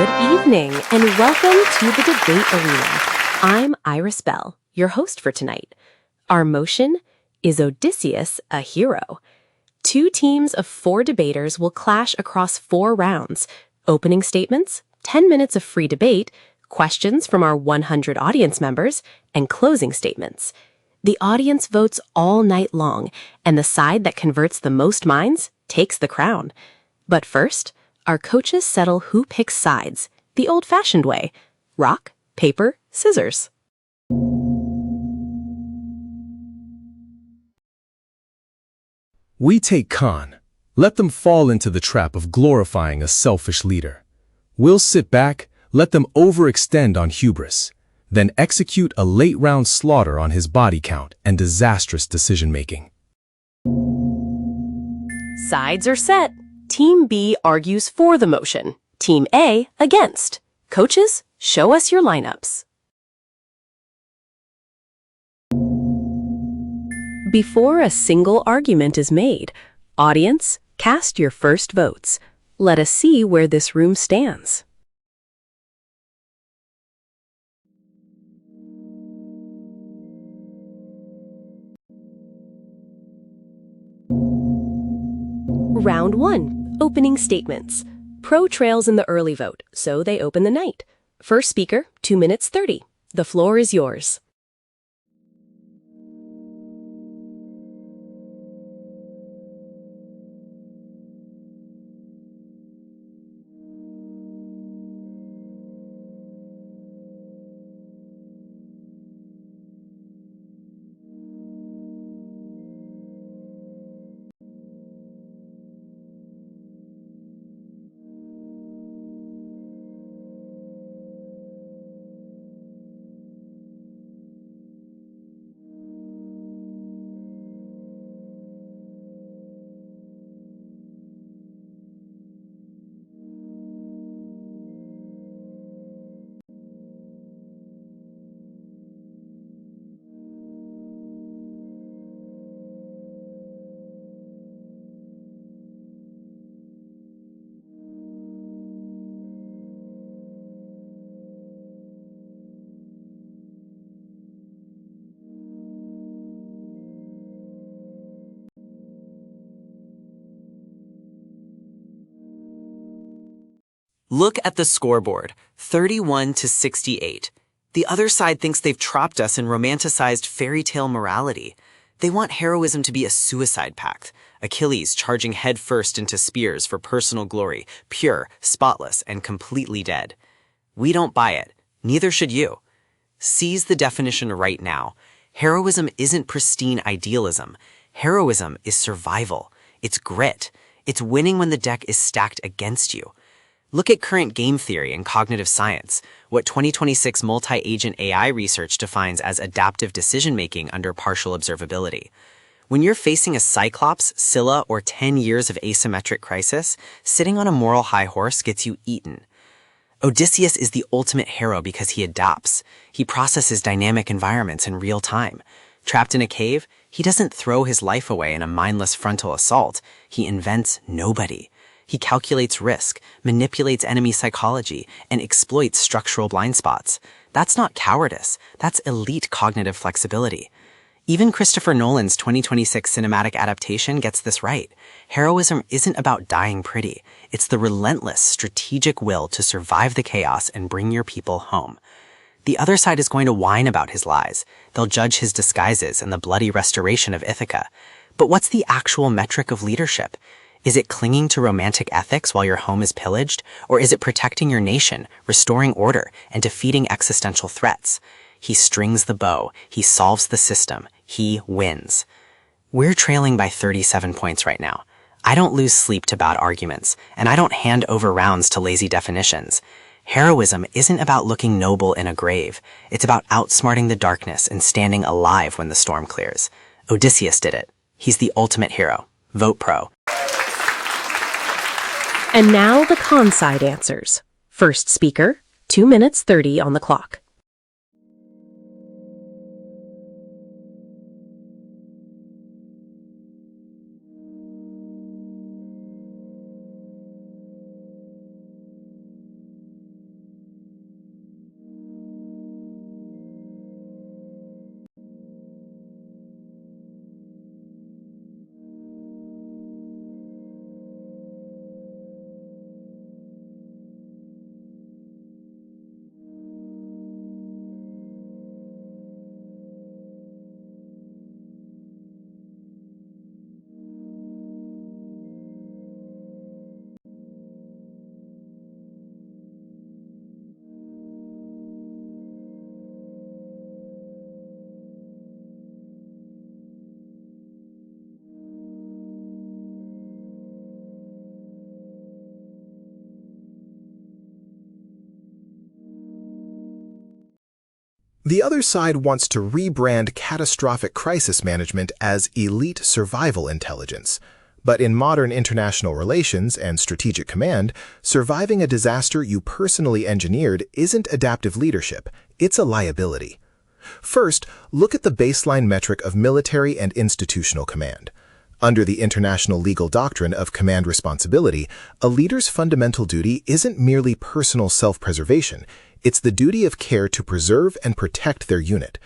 Good evening, and welcome to the Debate Arena. I'm Iris Bell, your host for tonight. Our motion is Odysseus a hero? Two teams of 4 debaters will clash across 4 rounds. Opening statements, 10 minutes of free debate, questions from our 100 audience members, and closing statements. The audience votes all night long, and the side that converts the most minds takes the crown. But first, our coaches settle who picks sides, the old-fashioned way. Rock, paper, scissors. We take Khan. Let them fall into the trap of glorifying a selfish leader. We'll sit back, let them overextend on hubris, then execute a late-round slaughter on his body count and disastrous decision-making. Sides are set. Team B argues for the motion. Team A against. Coaches, show us your lineups. Before a single argument is made, audience, cast your first votes. Let us see where this room stands. Round 1. Opening statements. Pro trails in the early vote, so they open the night. First speaker, 2 minutes 30. The floor is yours. Look at the scoreboard, 31-68. The other side thinks they've trapped us in romanticized fairy tale morality. They want heroism to be a suicide pact, Achilles charging headfirst into spears for personal glory, pure, spotless, and completely dead. We don't buy it. Neither should you. Seize the definition right now. Heroism isn't pristine idealism. Heroism is survival. It's grit. It's winning when the deck is stacked against you. Look at current game theory and cognitive science, what 2026 multi-agent AI research defines as adaptive decision-making under partial observability. When you're facing a Cyclops, Scylla, or 10 years of asymmetric crisis, sitting on a moral high horse gets you eaten. Odysseus is the ultimate hero because he adapts. He processes dynamic environments in real time. Trapped in a cave, he doesn't throw his life away in a mindless frontal assault. He invents nobody. He calculates risk, manipulates enemy psychology, and exploits structural blind spots. That's not cowardice. That's elite cognitive flexibility. Even Christopher Nolan's 2026 cinematic adaptation gets this right. Heroism isn't about dying pretty. It's the relentless, strategic will to survive the chaos and bring your people home. The other side is going to whine about his lies. They'll judge his disguises and the bloody restoration of Ithaca. But what's the actual metric of leadership? Is it clinging to romantic ethics while your home is pillaged? Or is it protecting your nation, restoring order, and defeating existential threats? He strings the bow. He solves the system. He wins. We're trailing by 37 points right now. I don't lose sleep to bad arguments, and I don't hand over rounds to lazy definitions. Heroism isn't about looking noble in a grave. It's about outsmarting the darkness and standing alive when the storm clears. Odysseus did it. He's the ultimate hero. Vote pro. And now the con side answers. First speaker, 2 minutes 30 on the clock. The other side wants to rebrand catastrophic crisis management as elite survival intelligence. But in modern international relations and strategic command, surviving a disaster you personally engineered isn't adaptive leadership, it's a liability. First, look at the baseline metric of military and institutional command. Under the international legal doctrine of command responsibility, a leader's fundamental duty isn't merely personal self-preservation, it's the duty of care to preserve and protect their unit.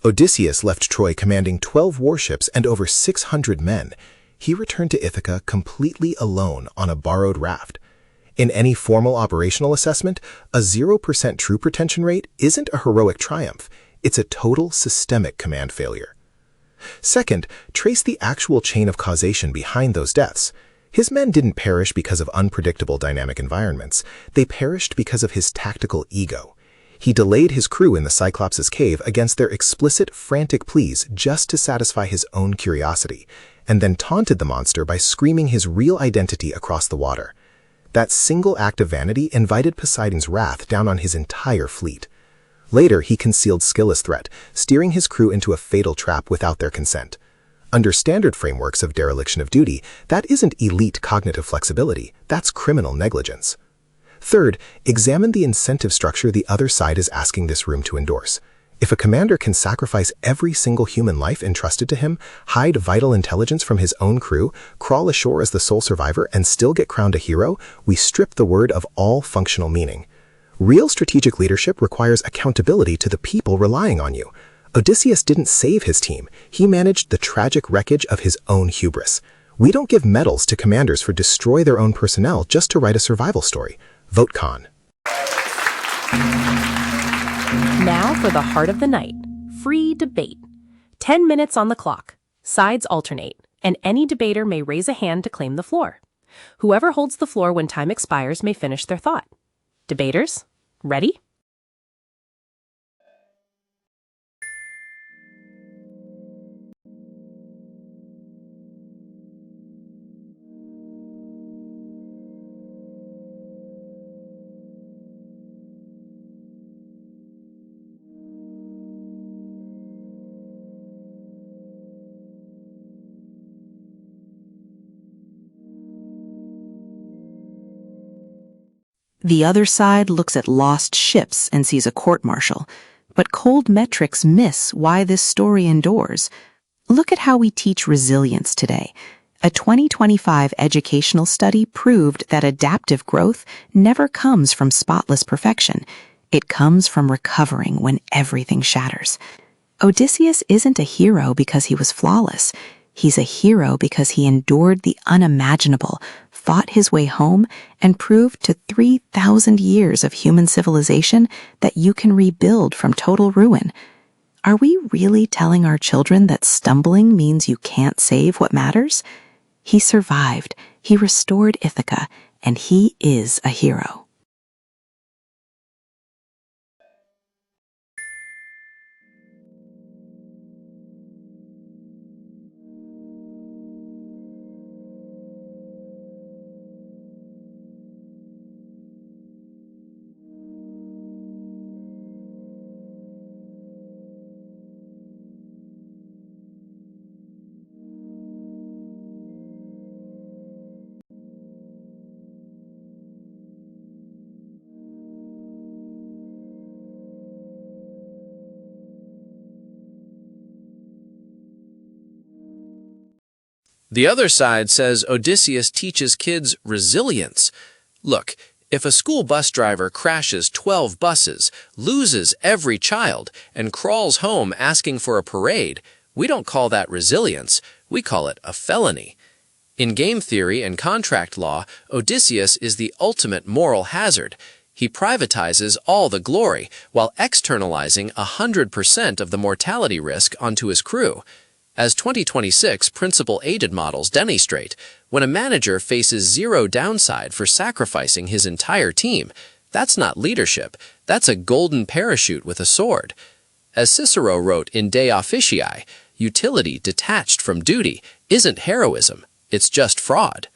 Odysseus left Troy commanding 12 warships and over 600 men. He returned to Ithaca completely alone on a borrowed raft. In any formal operational assessment, a 0% troop retention rate isn't a heroic triumph, it's a total systemic command failure. Second, trace the actual chain of causation behind those deaths. His men didn't perish because of unpredictable dynamic environments. They perished because of his tactical ego. He delayed his crew in the Cyclops' cave against their explicit, frantic pleas just to satisfy his own curiosity, and then taunted the monster by screaming his real identity across the water. That single act of vanity invited Poseidon's wrath down on his entire fleet. Later, he concealed Scylla's threat, steering his crew into a fatal trap without their consent. Under standard frameworks of dereliction of duty, that isn't elite cognitive flexibility, that's criminal negligence. Third, examine the incentive structure the other side is asking this room to endorse. If a commander can sacrifice every single human life entrusted to him, hide vital intelligence from his own crew, crawl ashore as the sole survivor, and still get crowned a hero, we strip the word of all functional meaning. Real strategic leadership requires accountability to the people relying on you. Odysseus didn't save his team. He managed the tragic wreckage of his own hubris. We don't give medals to commanders for destroy their own personnel just to write a survival story. Vote con. Now for the heart of the night. Free debate. 10 minutes on the clock. Sides alternate, and any debater may raise a hand to claim the floor. Whoever holds the floor when time expires may finish their thought. Debaters, ready? The other side looks at lost ships and sees a court-martial, but cold metrics miss why this story endures. Look at how we teach resilience today. A 2025 educational study proved that adaptive growth never comes from spotless perfection. It comes from recovering when everything shatters. Odysseus isn't a hero because he was flawless. He's a hero because he endured the unimaginable, fought his way home, and proved to 3,000 years of human civilization that you can rebuild from total ruin. Are we really telling our children that stumbling means you can't save what matters? He survived, he restored Ithaca, and he is a hero. The other side says Odysseus teaches kids resilience. Look, if a school bus driver crashes 12 buses, loses every child, and crawls home asking for a parade, we don't call that resilience, we call it a felony. In game theory and contract law, Odysseus is the ultimate moral hazard. He privatizes all the glory while externalizing 100% of the mortality risk onto his crew. As 2026 principal-aided models demonstrate, when a manager faces zero downside for sacrificing his entire team, that's not leadership, that's a golden parachute with a sword. As Cicero wrote in De Officii, utility detached from duty isn't heroism, it's just fraud.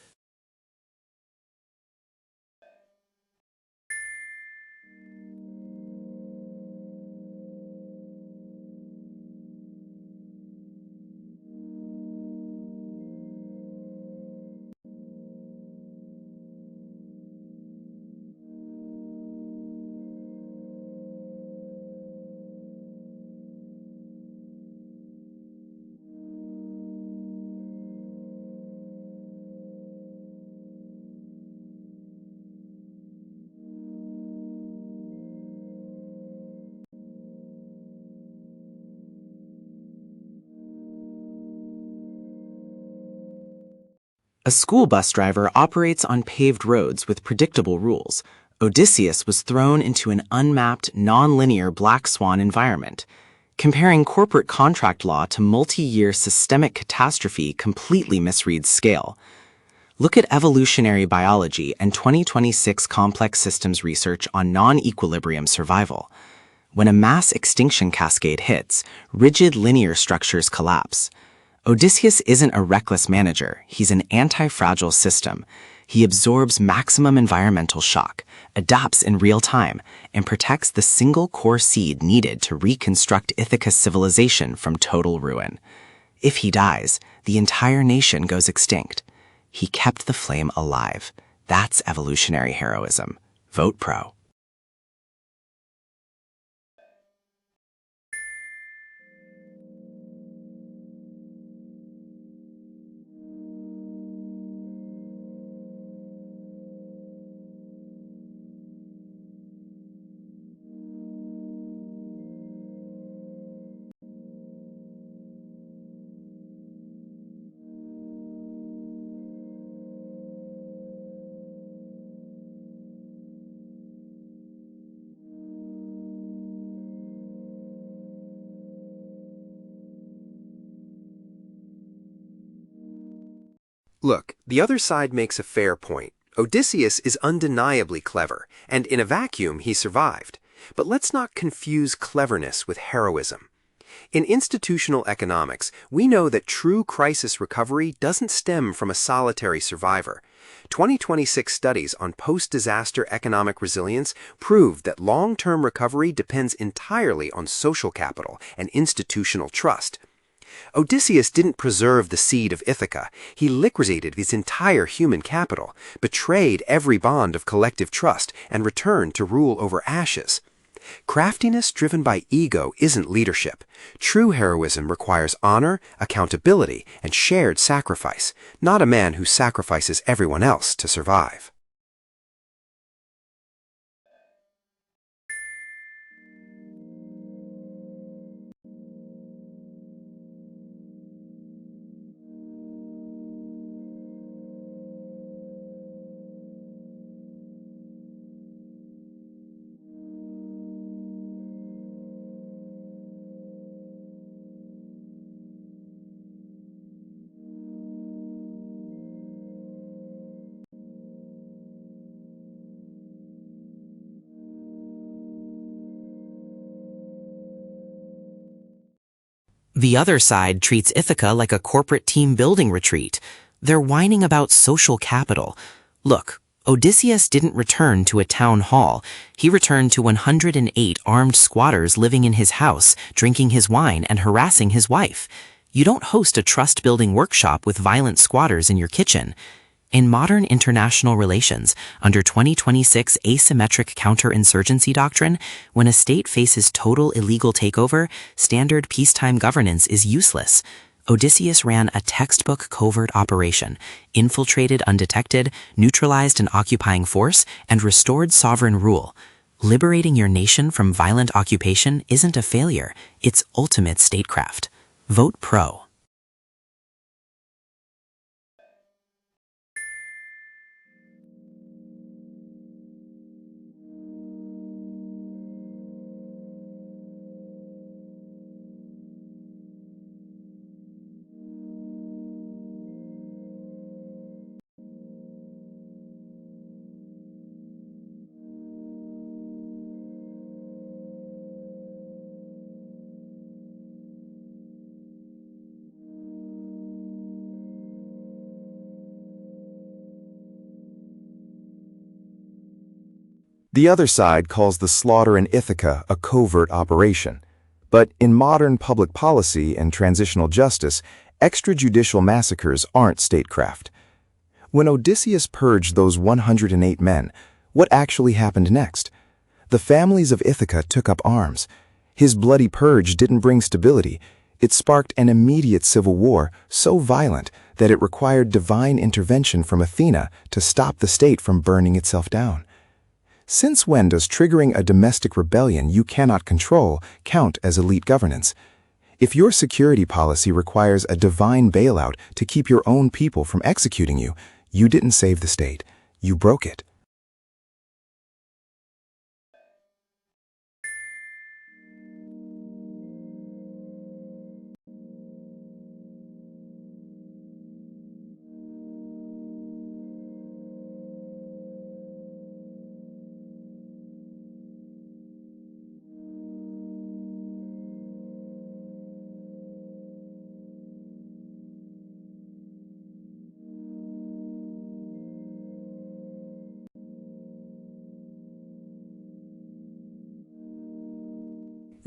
A school bus driver operates on paved roads with predictable rules. Odysseus was thrown into an unmapped, non-linear black swan environment. Comparing corporate contract law to multi-year systemic catastrophe completely misreads scale. Look at evolutionary biology and 2026 complex systems research on non-equilibrium survival. When a mass extinction cascade hits, rigid linear structures collapse. Odysseus isn't a reckless manager, he's an anti-fragile system. He absorbs maximum environmental shock, adapts in real time, and protects the single core seed needed to reconstruct Ithaca's civilization from total ruin. If he dies, the entire nation goes extinct. He kept the flame alive. That's evolutionary heroism. Vote pro. Look, the other side makes a fair point. Odysseus is undeniably clever, and in a vacuum he survived. But let's not confuse cleverness with heroism. In institutional economics, we know that true crisis recovery doesn't stem from a solitary survivor. 2026 studies on post-disaster economic resilience proved that long-term recovery depends entirely on social capital and institutional trust. Odysseus didn't preserve the seed of Ithaca. He liquidated his entire human capital, betrayed every bond of collective trust, and returned to rule over ashes. Craftiness driven by ego isn't leadership. True heroism requires honor, accountability, and shared sacrifice, not a man who sacrifices everyone else to survive. The other side treats Ithaca like a corporate team-building retreat. They're whining about social capital. Look, Odysseus didn't return to a town hall. He returned to 108 armed squatters living in his house, drinking his wine and harassing his wife. You don't host a trust-building workshop with violent squatters in your kitchen. In modern international relations, under 2026 asymmetric counterinsurgency doctrine, when a state faces total illegal takeover, standard peacetime governance is useless. Odysseus ran a textbook covert operation, infiltrated undetected, neutralized an occupying force, and restored sovereign rule. Liberating your nation from violent occupation isn't a failure, it's ultimate statecraft. Vote pro. The other side calls the slaughter in Ithaca a covert operation. But in modern public policy and transitional justice, extrajudicial massacres aren't statecraft. When Odysseus purged those 108 men, what actually happened next? The families of Ithaca took up arms. His bloody purge didn't bring stability. It sparked an immediate civil war so violent that it required divine intervention from Athena to stop the state from burning itself down. Since when does triggering a domestic rebellion you cannot control count as elite governance? If your security policy requires a divine bailout to keep your own people from executing you, you didn't save the state. You broke it.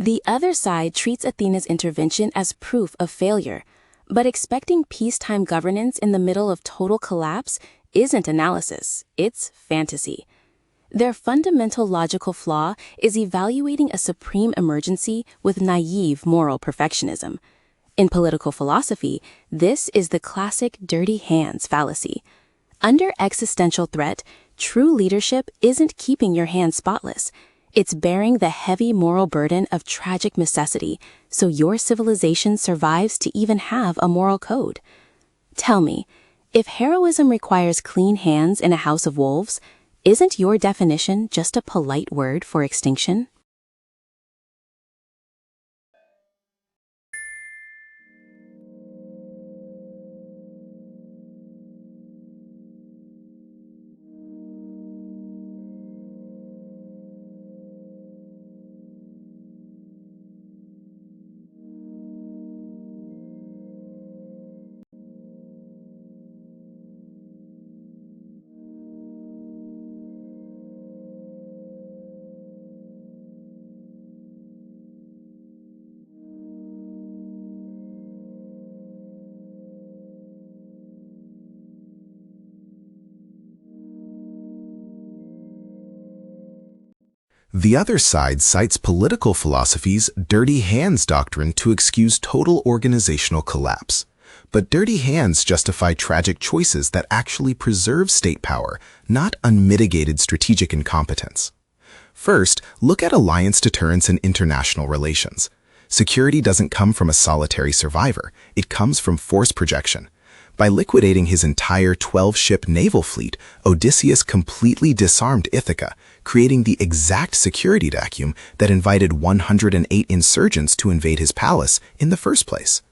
The other side treats Athena's intervention as proof of failure, but expecting peacetime governance in the middle of total collapse isn't analysis, it's fantasy. Their fundamental logical flaw is evaluating a supreme emergency with naive moral perfectionism. In political philosophy, this is the classic dirty hands fallacy. Under existential threat, true leadership isn't keeping your hands spotless. It's bearing the heavy moral burden of tragic necessity so your civilization survives to even have a moral code. Tell me, if heroism requires clean hands in a house of wolves, isn't your definition just a polite word for extinction? The other side cites political philosophy's dirty hands doctrine to excuse total organizational collapse. But dirty hands justify tragic choices that actually preserve state power, not unmitigated strategic incompetence. First, look at alliance deterrence in international relations. Security doesn't come from a solitary survivor, it comes from force projection. By liquidating his entire 12-ship naval fleet, Odysseus completely disarmed Ithaca, creating the exact security vacuum that invited 108 insurgents to invade his palace in the first place.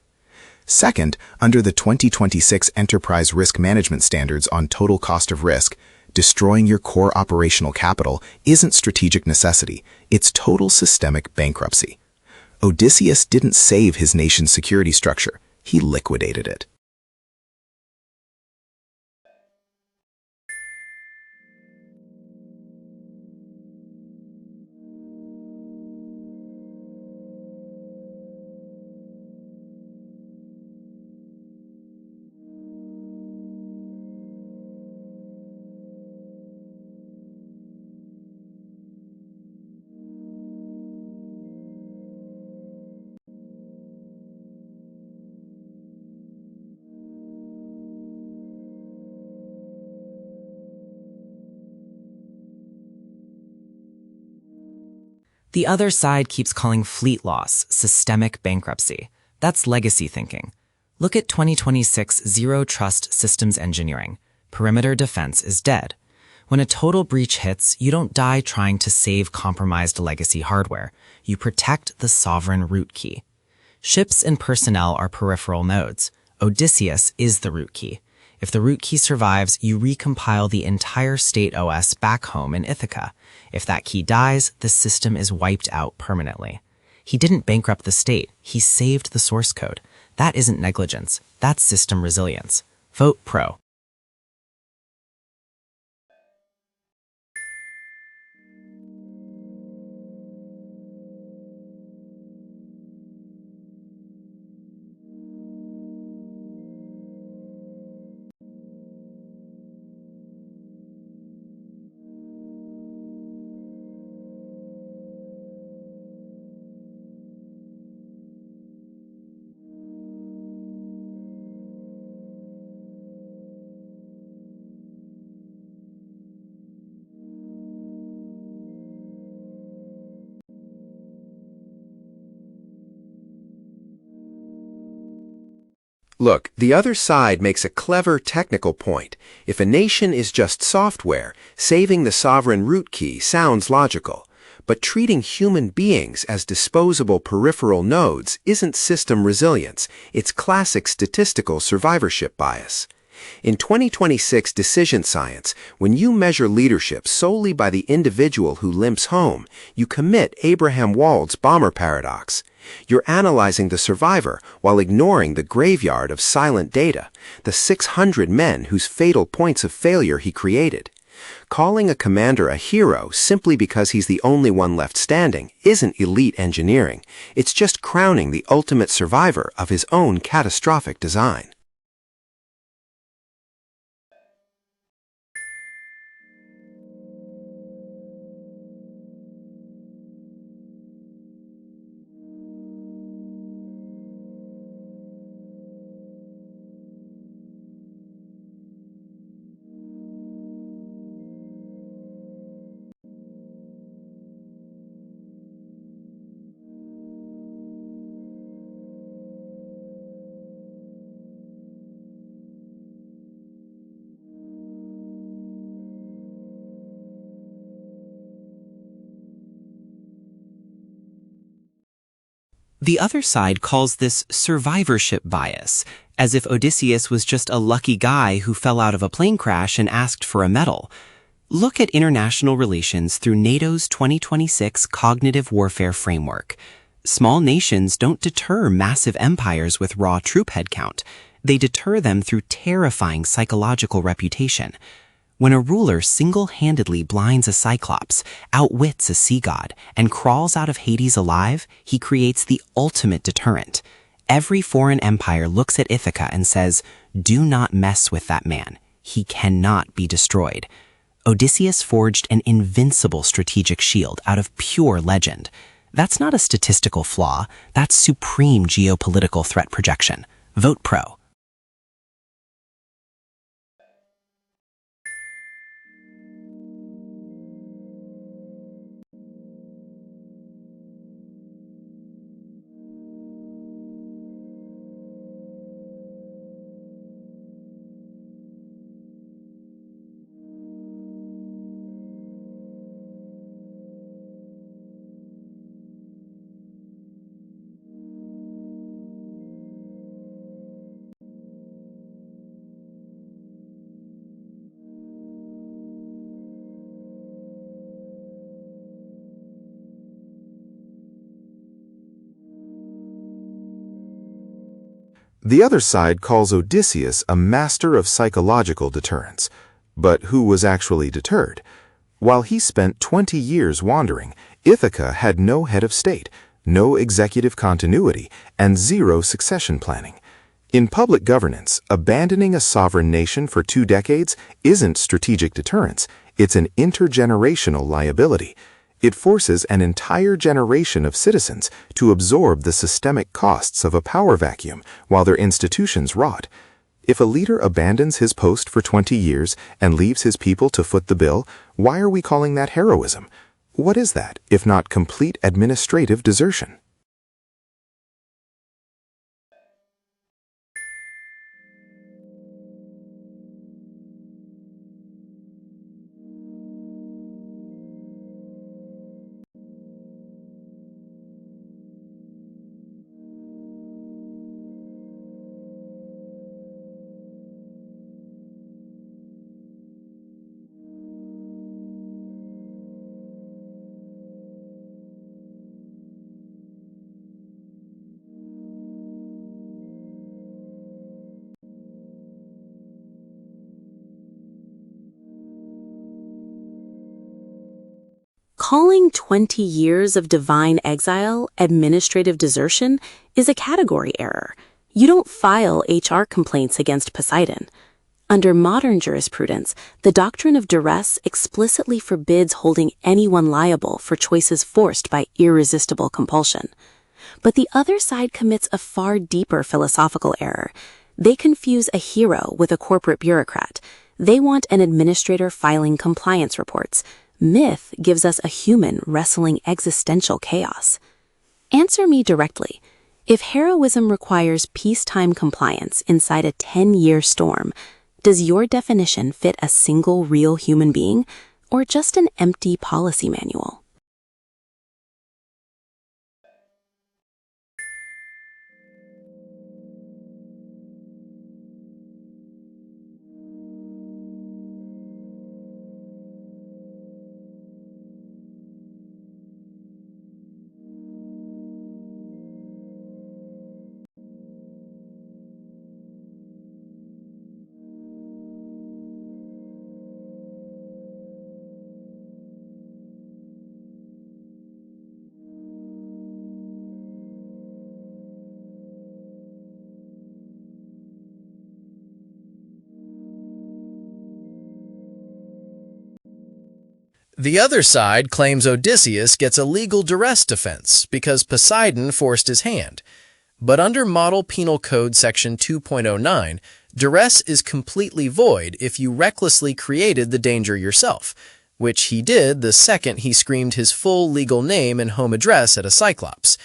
Second, under the 2026 Enterprise Risk Management Standards on total cost of risk, destroying your core operational capital isn't strategic necessity, it's total systemic bankruptcy. Odysseus didn't save his nation's security structure, he liquidated it. The other side keeps calling fleet loss systemic bankruptcy. That's legacy thinking. Look at 2026 Zero Trust Systems Engineering. Perimeter defense is dead. When a total breach hits, you don't die trying to save compromised legacy hardware. You protect the sovereign root key. Ships and personnel are peripheral nodes. Odysseus is the root key. If the root key survives, you recompile the entire state OS back home in Ithaca. If that key dies, the system is wiped out permanently. He didn't bankrupt the state, he saved the source code. That isn't negligence, that's system resilience. Vote pro. Look, the other side makes a clever technical point. If a nation is just software, saving the sovereign root key sounds logical. But treating human beings as disposable peripheral nodes isn't system resilience, it's classic statistical survivorship bias. In 2026 decision science, when you measure leadership solely by the individual who limps home, you commit Abraham Wald's bomber paradox. You're analyzing the survivor while ignoring the graveyard of silent data, the 600 men whose fatal points of failure he created. Calling a commander a hero simply because he's the only one left standing isn't elite engineering. It's just crowning the ultimate survivor of his own catastrophic design. The other side calls this survivorship bias, as if Odysseus was just a lucky guy who fell out of a plane crash and asked for a medal. Look at international relations through NATO's 2026 Cognitive Warfare Framework. Small nations don't deter massive empires with raw troop headcount. They deter them through terrifying psychological reputation. When a ruler single-handedly blinds a cyclops, outwits a sea god, and crawls out of Hades alive, he creates the ultimate deterrent. Every foreign empire looks at Ithaca and says, "Do not mess with that man. He cannot be destroyed." Odysseus forged an invincible strategic shield out of pure legend. That's not a statistical flaw, that's supreme geopolitical threat projection. Vote pro. The other side calls Odysseus a master of psychological deterrence. But who was actually deterred? While he spent 20 years wandering, Ithaca had no head of state, no executive continuity, and zero succession planning. In public governance, abandoning a sovereign nation for 2 decades isn't strategic deterrence, it's an intergenerational liability. It forces an entire generation of citizens to absorb the systemic costs of a power vacuum while their institutions rot. If a leader abandons his post for 20 years and leaves his people to foot the bill, why are we calling that heroism? What is that, if not complete administrative desertion? Calling 20 years of divine exile administrative desertion is a category error. You don't file HR complaints against Poseidon. Under modern jurisprudence, the doctrine of duress explicitly forbids holding anyone liable for choices forced by irresistible compulsion. But the other side commits a far deeper philosophical error. They confuse a hero with a corporate bureaucrat. They want an administrator filing compliance reports. Myth gives us a human wrestling existential chaos. Answer me directly. If heroism requires peacetime compliance inside a 10-year storm, does your definition fit a single real human being or just an empty policy manual? The other side claims Odysseus gets a legal duress defense because Poseidon forced his hand. But under Model Penal Code Section 2.09, duress is completely void if you recklessly created the danger yourself, which he did the second he screamed his full legal name and home address at a Cyclops.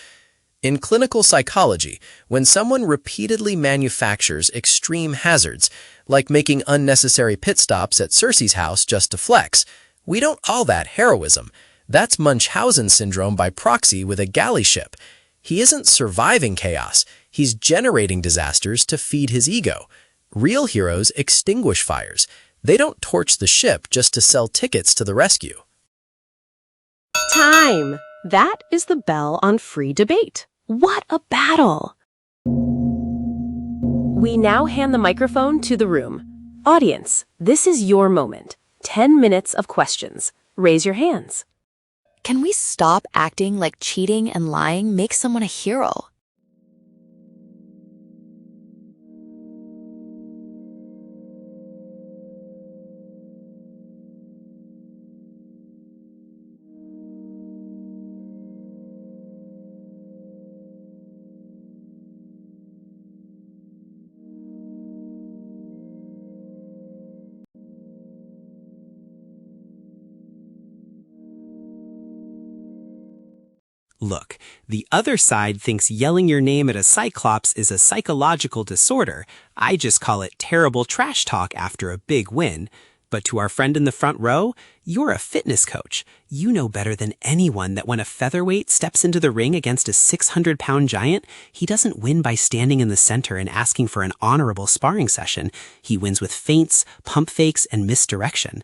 In clinical psychology, when someone repeatedly manufactures extreme hazards, like making unnecessary pit stops at Circe's house just to flex, we don't call that heroism. That's Munchausen syndrome by proxy with a galley ship. He isn't surviving chaos. He's generating disasters to feed his ego. Real heroes extinguish fires. They don't torch the ship just to sell tickets to the rescue. Time! That is the bell on free debate. What a battle! We now hand the microphone to the room. Audience, this is your moment. 10 minutes of questions. Raise your hands. Can we stop acting like cheating and lying makes someone a hero? Look, the other side thinks yelling your name at a Cyclops is a psychological disorder. I just call it terrible trash talk after a big win. But to our friend in the front row, you're a fitness coach. You know better than anyone that when a featherweight steps into the ring against a 600-pound giant, he doesn't win by standing in the center and asking for an honorable sparring session. He wins with feints, pump fakes, and misdirection.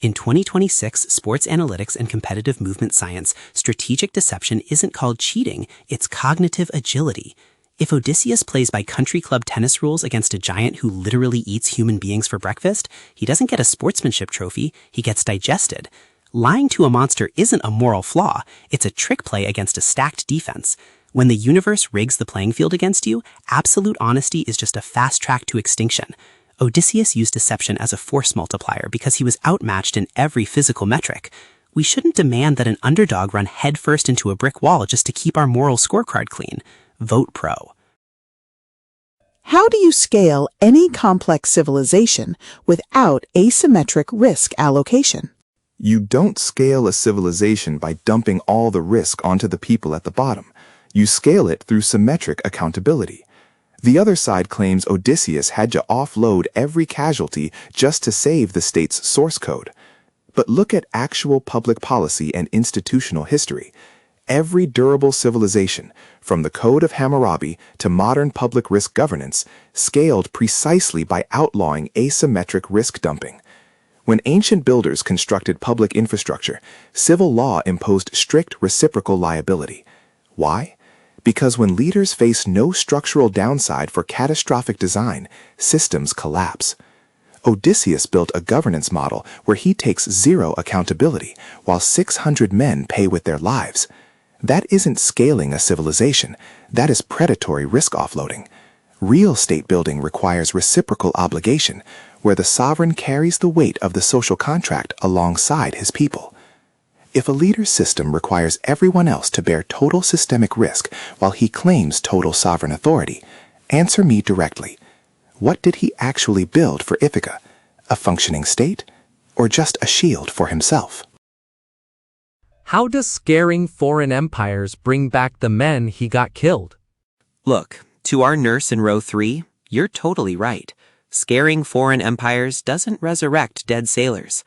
In 2026 sports analytics and competitive movement science, strategic deception isn't called cheating, it's cognitive agility. If Odysseus plays by country club tennis rules against a giant who literally eats human beings for breakfast, he doesn't get a sportsmanship trophy, he gets digested. Lying to a monster isn't a moral flaw, it's a trick play against a stacked defense. When the universe rigs the playing field against you, absolute honesty is just a fast track to extinction. Odysseus used deception as a force multiplier because he was outmatched in every physical metric. We shouldn't demand that an underdog run headfirst into a brick wall just to keep our moral scorecard clean. Vote pro. How do you scale any complex civilization without asymmetric risk allocation? You don't scale a civilization by dumping all the risk onto the people at the bottom. You scale it through symmetric accountability. The other side claims Odysseus had to offload every casualty just to save the state's source code. But look at actual public policy and institutional history. Every durable civilization, from the Code of Hammurabi to modern public risk governance, scaled precisely by outlawing asymmetric risk dumping. When ancient builders constructed public infrastructure, civil law imposed strict reciprocal liability. Why? Because when leaders face no structural downside for catastrophic design, systems collapse. Odysseus built a governance model where he takes zero accountability, while 600 men pay with their lives. That isn't scaling a civilization, that is predatory risk offloading. Real state building requires reciprocal obligation, where the sovereign carries the weight of the social contract alongside his people. If a leader's system requires everyone else to bear total systemic risk while he claims total sovereign authority, answer me directly. What did he actually build for Ithaca? A functioning state? Or just a shield for himself? How does scaring foreign empires bring back the men he got killed? Look, to our nurse in row 3, you're totally right. Scaring foreign empires doesn't resurrect dead sailors.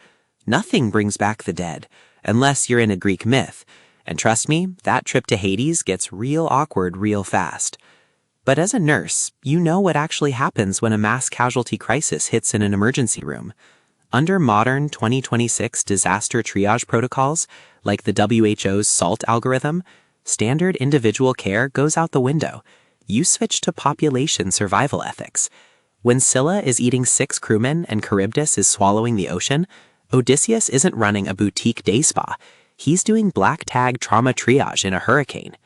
Nothing brings back the dead, unless you're in a Greek myth. And trust me, that trip to Hades gets real awkward real fast. But as a nurse, you know what actually happens when a mass casualty crisis hits in an emergency room. Under modern 2026 disaster triage protocols, like the WHO's SALT algorithm, standard individual care goes out the window. You switch to population survival ethics. When Scylla is eating 6 crewmen and Charybdis is swallowing the ocean, Odysseus isn't running a boutique day spa. He's doing black tag trauma triage in a hurricane.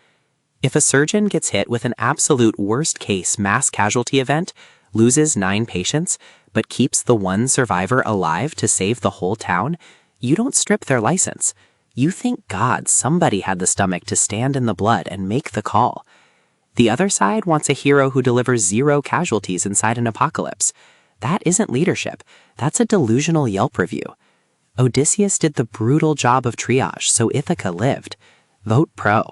If a surgeon gets hit with an absolute worst-case mass casualty event, loses 9 patients, but keeps the one survivor alive to save the whole town, you don't strip their license. You thank God somebody had the stomach to stand in the blood and make the call. The other side wants a hero who delivers 0 casualties inside an apocalypse. That isn't leadership. That's a delusional Yelp review. Odysseus did the brutal job of triage, so Ithaca lived. Vote pro.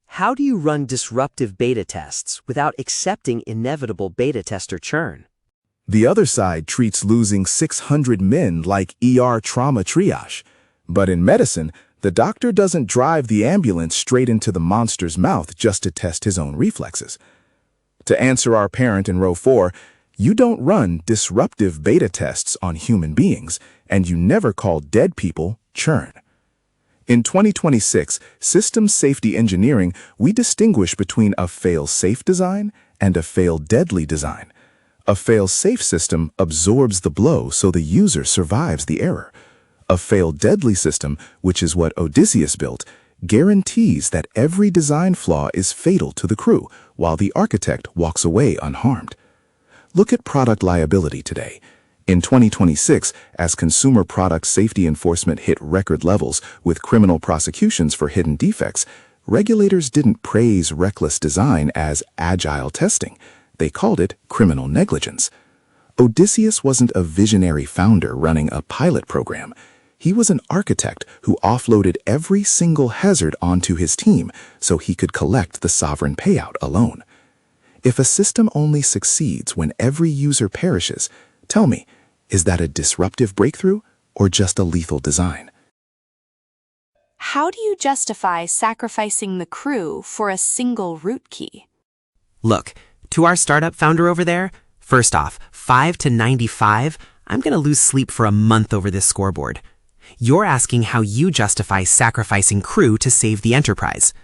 How do you run disruptive beta tests without accepting inevitable beta tester churn? The other side treats losing 600 men like ER trauma triage. But in medicine, the doctor doesn't drive the ambulance straight into the monster's mouth just to test his own reflexes. To answer our parent in row 4, you don't run disruptive beta tests on human beings, and you never call dead people churn. In 2026 Systems Safety Engineering, we distinguish between a fail-safe design and a fail-deadly design. A fail-safe system absorbs the blow so the user survives the error. A fail-deadly system, which is what Odysseus built, guarantees that every design flaw is fatal to the crew, while the architect walks away unharmed. Look at product liability today. In 2026, as consumer product safety enforcement hit record levels with criminal prosecutions for hidden defects, regulators didn't praise reckless design as agile testing. They called it criminal negligence. Odysseus wasn't a visionary founder running a pilot program. He was an architect who offloaded every single hazard onto his team so he could collect the sovereign payout alone. If a system only succeeds when every user perishes, tell me, is that a disruptive breakthrough or just a lethal design? How do you justify sacrificing the crew for a single root key? Look, to our startup founder over there, first off, 5 to 95, I'm going to lose sleep for a month over this scoreboard. You're asking how you justify sacrificing crew to save the enterprise.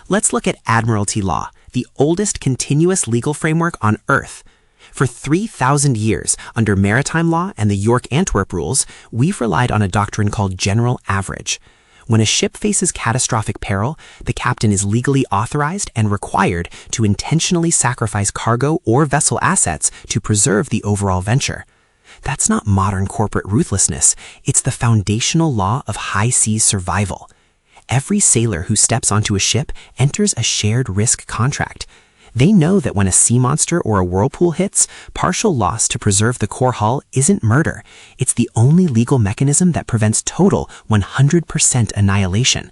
Let's look at Admiralty law, the oldest continuous legal framework on Earth. For 3,000 years, under maritime law and the York-Antwerp rules, we've relied on a doctrine called general average. When a ship faces catastrophic peril, the captain is legally authorized and required to intentionally sacrifice cargo or vessel assets to preserve the overall venture. That's not modern corporate ruthlessness. It's the foundational law of high seas survival. Every sailor who steps onto a ship enters a shared risk contract. They know that when a sea monster or a whirlpool hits, partial loss to preserve the core hull isn't murder. It's the only legal mechanism that prevents total 100% annihilation.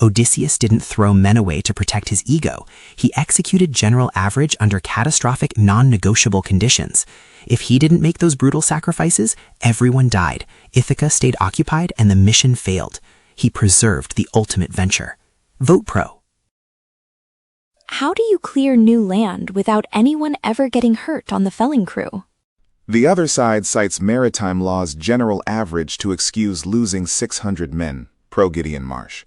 Odysseus didn't throw men away to protect his ego. He executed general average under catastrophic, non-negotiable conditions. If he didn't make those brutal sacrifices, everyone died. Ithaca stayed occupied and the mission failed. He preserved the ultimate venture. Vote pro. How do you clear new land without anyone ever getting hurt on the felling crew? The other side cites maritime law's general average to excuse losing 600 men, pro-Gideon Marsh.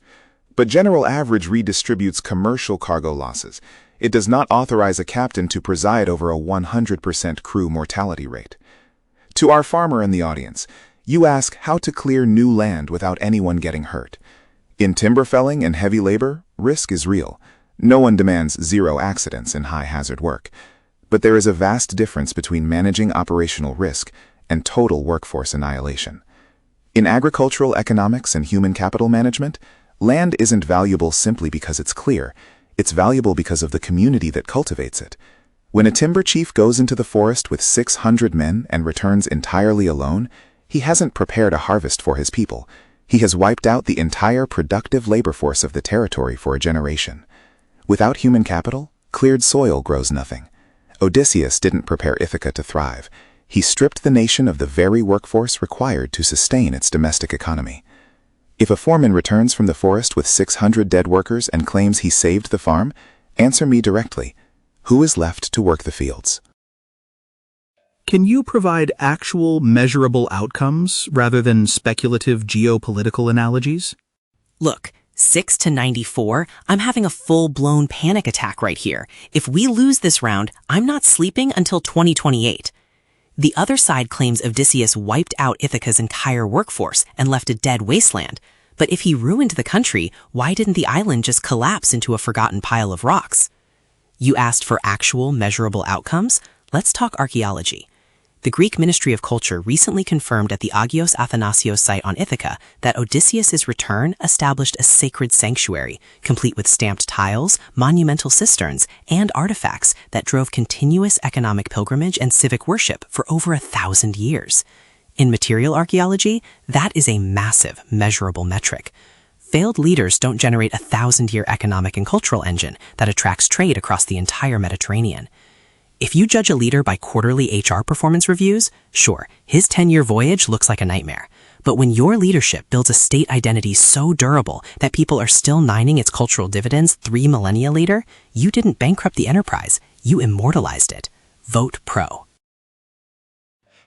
But general average redistributes commercial cargo losses. It does not authorize a captain to preside over a 100% crew mortality rate. To our farmer in the audience, you ask how to clear new land without anyone getting hurt. In timber felling and heavy labor, risk is real. No one demands 0 accidents in high-hazard work. But there is a vast difference between managing operational risk and total workforce annihilation. In agricultural economics and human capital management, land isn't valuable simply because it's clear. It's valuable because of the community that cultivates it. When a timber chief goes into the forest with 600 men and returns entirely alone, he hasn't prepared a harvest for his people. He has wiped out the entire productive labor force of the territory for a generation. Without human capital, Cleared soil grows nothing. Odysseus didn't prepare Ithaca to thrive. He stripped the nation of the very workforce required to sustain its domestic economy. If a foreman returns from the forest with 600 dead workers and claims he saved the farm, answer me directly. Who is left to work the fields? Can you provide actual, measurable outcomes rather than speculative geopolitical analogies? Look, 6 to 94, I'm having a full-blown panic attack right here. If we lose this round, I'm not sleeping until 2028. The other side claims Odysseus wiped out Ithaca's entire workforce and left a dead wasteland. But if he ruined the country, why didn't the island just collapse into a forgotten pile of rocks? You asked for actual, measurable outcomes? Let's talk archaeology. The Greek Ministry of Culture recently confirmed at the Agios Athanasios site on Ithaca that Odysseus's return established a sacred sanctuary, complete with stamped tiles, monumental cisterns, and artifacts that drove continuous economic pilgrimage and civic worship for over 1,000 years. In material archaeology, that is a massive, measurable metric. Failed leaders don't generate a 1,000-year economic and cultural engine that attracts trade across the entire Mediterranean. If you judge a leader by quarterly HR performance reviews, sure, his 10-year voyage looks like a nightmare. But when your leadership builds a state identity so durable that people are still nining its cultural dividends 3 millennia later, you didn't bankrupt the enterprise, you immortalized it. Vote pro.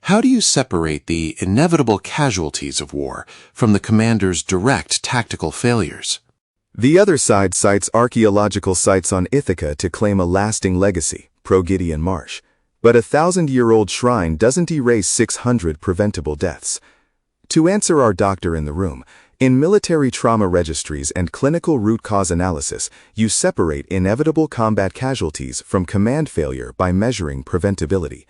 How do you separate the inevitable casualties of war from the commander's direct tactical failures? The other side cites archaeological sites on Ithaca to claim a lasting legacy, pro-Gideon Marsh. But a 1,000-year-old shrine doesn't erase 600 preventable deaths. To answer our doctor in the room, in military trauma registries and clinical root cause analysis, you separate inevitable combat casualties from command failure by measuring preventability.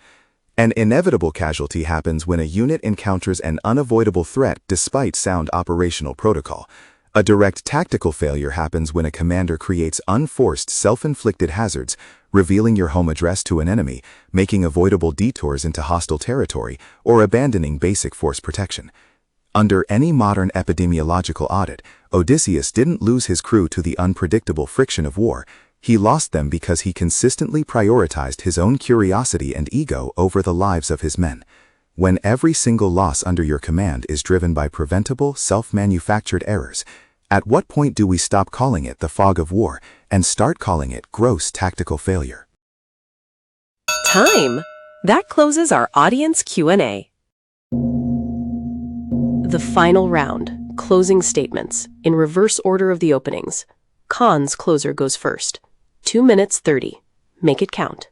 An inevitable casualty happens when a unit encounters an unavoidable threat despite sound operational protocol. A direct tactical failure happens when a commander creates unforced self-inflicted hazards, revealing your home address to an enemy, making avoidable detours into hostile territory, or abandoning basic force protection. Under any modern epidemiological audit, Odysseus didn't lose his crew to the unpredictable friction of war. He lost them because he consistently prioritized his own curiosity and ego over the lives of his men. When every single loss under your command is driven by preventable, self-manufactured errors, at what point do we stop calling it the fog of war and start calling it gross tactical failure? Time! That closes our audience Q&A. The final round, closing statements, in reverse order of the openings. Khan's closer goes first. 2 minutes 30. Make it count.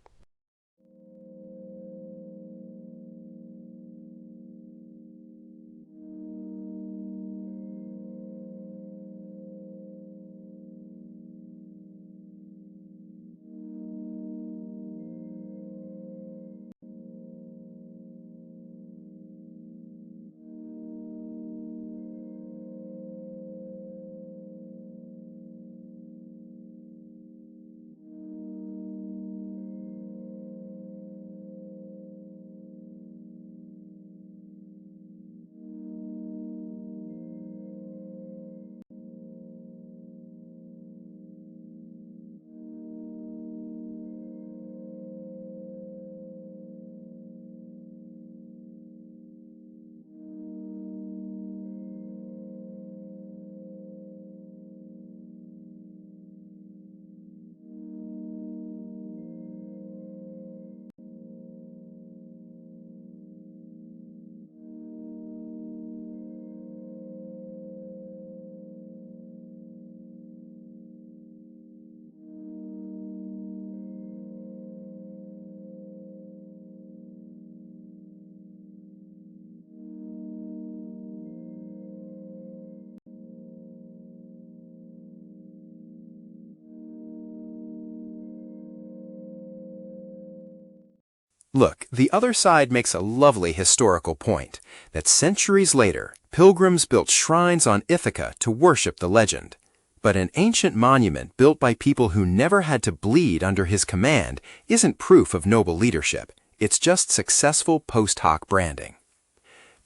Look, the other side makes a lovely historical point, that centuries later, pilgrims built shrines on Ithaca to worship the legend. But an ancient monument built by people who never had to bleed under his command isn't proof of noble leadership. It's just successful post hoc branding.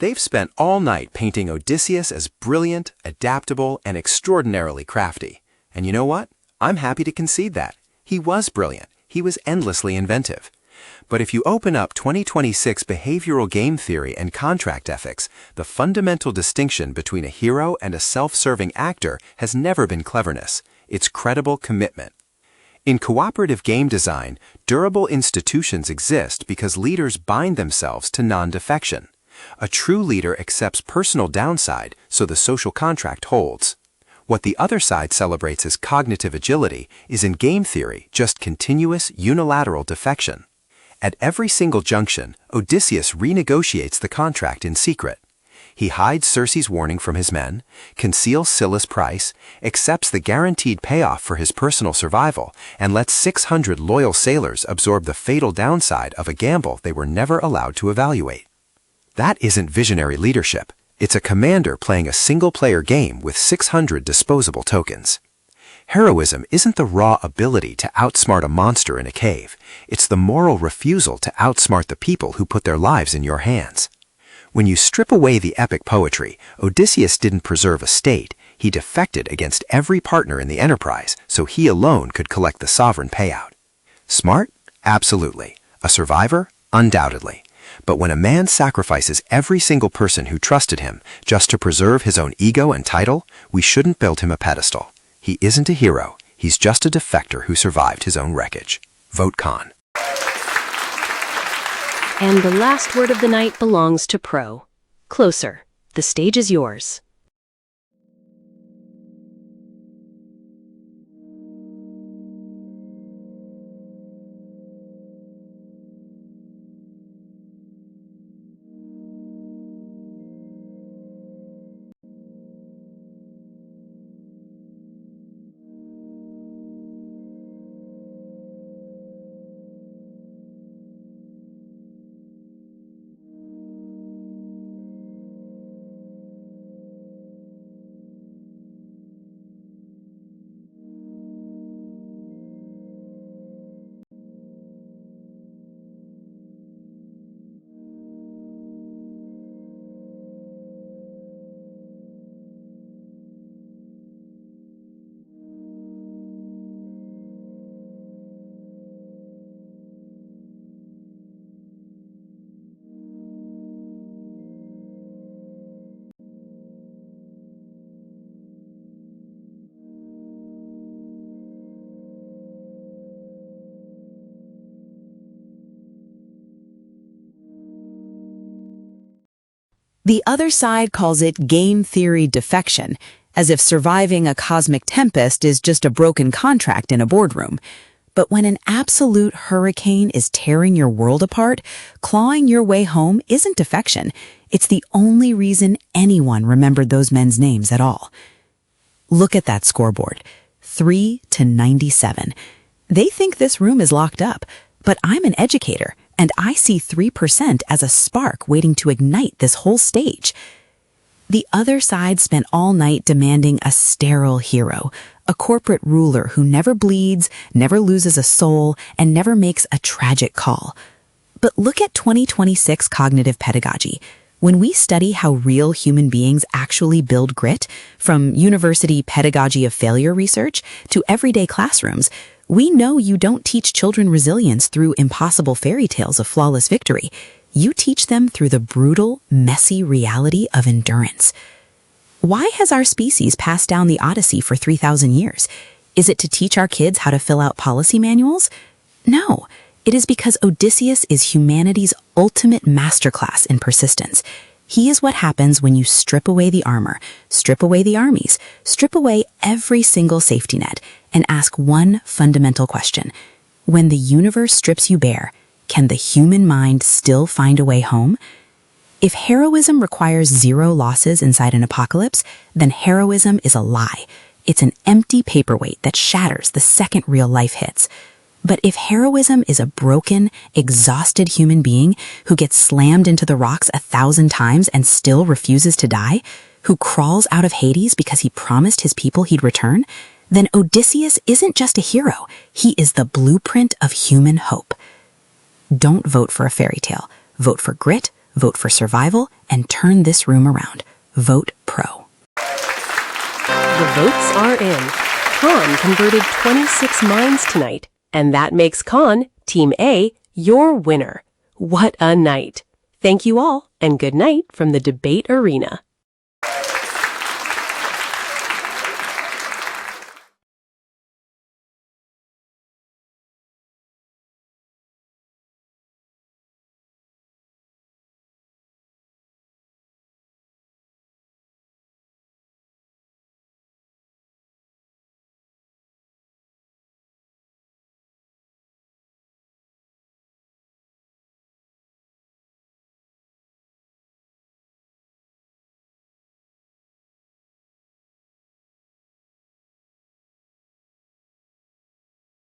They've spent all night painting Odysseus as brilliant, adaptable, and extraordinarily crafty. And you know what? I'm happy to concede that. He was brilliant. He was endlessly inventive. But if you open up 2026 behavioral game theory and contract ethics, the fundamental distinction between a hero and a self-serving actor has never been cleverness. It's credible commitment. In cooperative game design, durable institutions exist because leaders bind themselves to non-defection. A true leader accepts personal downside so the social contract holds. What the other side celebrates as cognitive agility is in game theory just continuous unilateral defection. At every single junction, Odysseus renegotiates the contract in secret. He hides Circe's warning from his men, conceals Scylla's price, accepts the guaranteed payoff for his personal survival, and lets 600 loyal sailors absorb the fatal downside of a gamble they were never allowed to evaluate. That isn't visionary leadership. It's a commander playing a single-player game with 600 disposable tokens. Heroism isn't the raw ability to outsmart a monster in a cave. It's the moral refusal to outsmart the people who put their lives in your hands. When you strip away the epic poetry, Odysseus didn't preserve a state. He defected against every partner in the enterprise so he alone could collect the sovereign payout. Smart? Absolutely. A survivor? Undoubtedly. But when a man sacrifices every single person who trusted him just to preserve his own ego and title, we shouldn't build him a pedestal. He isn't a hero. He's just a defector who survived his own wreckage. Vote con. And the last word of the night belongs to Pro. Closer. The stage is yours. The other side calls it game theory defection, as if surviving a cosmic tempest is just a broken contract in a boardroom. But when an absolute hurricane is tearing your world apart, clawing your way home isn't defection. It's the only reason anyone remembered those men's names at all. Look at that scoreboard. 3-97. They think this room is locked up, but I'm an educator, and I see 3% as a spark waiting to ignite this whole stage. The other side spent all night demanding a sterile hero, a corporate ruler who never bleeds, never loses a soul, and never makes a tragic call. But look at 2026 cognitive pedagogy. When we study how real human beings actually build grit, from university pedagogy of failure research to everyday classrooms, we know you don't teach children resilience through impossible fairy tales of flawless victory. You teach them through the brutal, messy reality of endurance. Why has our species passed down the Odyssey for 3,000 years? Is it to teach our kids how to fill out policy manuals? No, it is because Odysseus is humanity's ultimate masterclass in persistence. He is what happens when you strip away the armor, strip away the armies, strip away every single safety net, and ask one fundamental question. When the universe strips you bare, can the human mind still find a way home? If heroism requires 0 losses inside an apocalypse, then heroism is a lie. It's an empty paperweight that shatters the second real life hits. But if heroism is a broken, exhausted human being who gets slammed into the rocks 1,000 times and still refuses to die, who crawls out of Hades because he promised his people he'd return, then Odysseus isn't just a hero. He is the blueprint of human hope. Don't vote for a fairy tale. Vote for grit, vote for survival, and turn this room around. Vote Pro. The votes are in. Con converted 26 minds tonight. And that makes Con, Team A, your winner. What a night. Thank you all, and good night from the debate arena.